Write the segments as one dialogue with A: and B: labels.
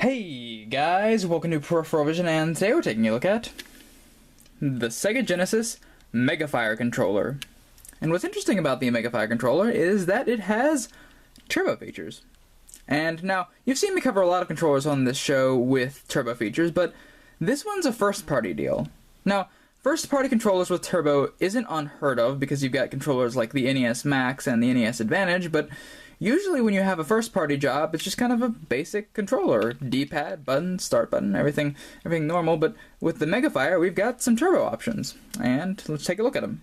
A: Hey guys, welcome to Peripheral Vision, and today we're taking a look at the Sega Genesis Megafire controller. And what's interesting about the Megafire controller is that it has turbo features. And now, you've seen me cover a lot of controllers on this show with turbo features, but this one's a first-party deal. Now, first-party controllers with turbo isn't unheard of because you've got controllers like the NES Max and the NES Advantage, but usually when you have a first-party job, it's just kind of a basic controller. D-pad, button, start button, everything normal. But with the Megafire, we've got some turbo options. And let's take a look at them.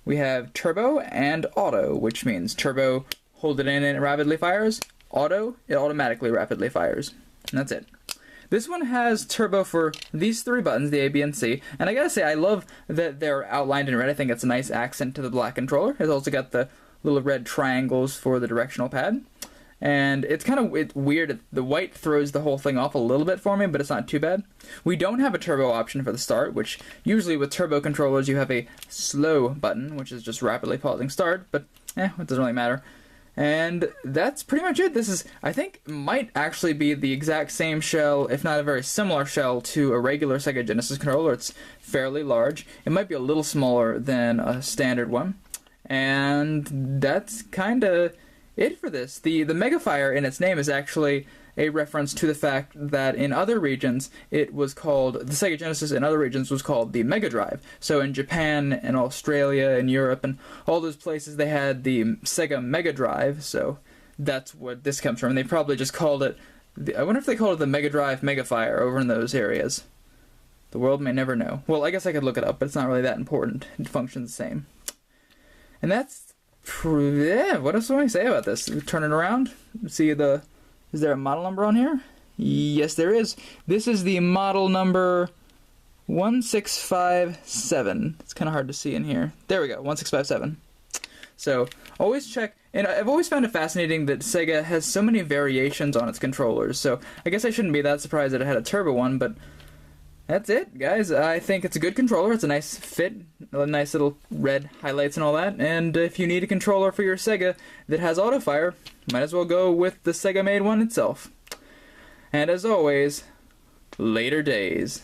A: We have turbo and auto, which means turbo, hold it in and it rapidly fires. Auto, it automatically rapidly fires. And that's it. This one has turbo for these three buttons, the A, B, and C. And I gotta say, I love that they're outlined in red. I think it's a nice accent to the black controller. It's also got the little red triangles for the directional pad, and it's weird. The white throws the whole thing off a little bit for me, but it's not too bad. We don't have a turbo option for the start, which usually with turbo controllers you have a slow button, which is just rapidly pausing start, but it doesn't really matter. And that's pretty much it. This is, I think, might actually be the exact same shell, if not a very similar shell, to a regular Sega Genesis controller. It's fairly large. It might be a little smaller than a standard one. And that's kind of it for this. The Megafire in its name is actually a reference to the fact that in other regions it was called, the Sega Genesis in other regions was called the Mega Drive. So in Japan and Australia and Europe and all those places they had the Sega Mega Drive, so that's what this comes from. They probably just called it, I wonder if they called it the Mega Drive Megafire over in those areas. The world may never know. Well, I guess I could look it up, but it's not really that important. It functions the same. And that's, yeah, what else do I say about this? Turn it around, see is there a model number on here? Yes, there is. This is the model number 1657. It's kind of hard to see in here. There we go, 1657. So, always check, and I've always found it fascinating that Sega has so many variations on its controllers, so I guess I shouldn't be that surprised that it had a turbo one, but that's it, guys. I think it's a good controller. It's a nice fit, nice little red highlights and all that. And if you need a controller for your Sega that has auto fire, might as well go with the Sega-made one itself. And as always, later days.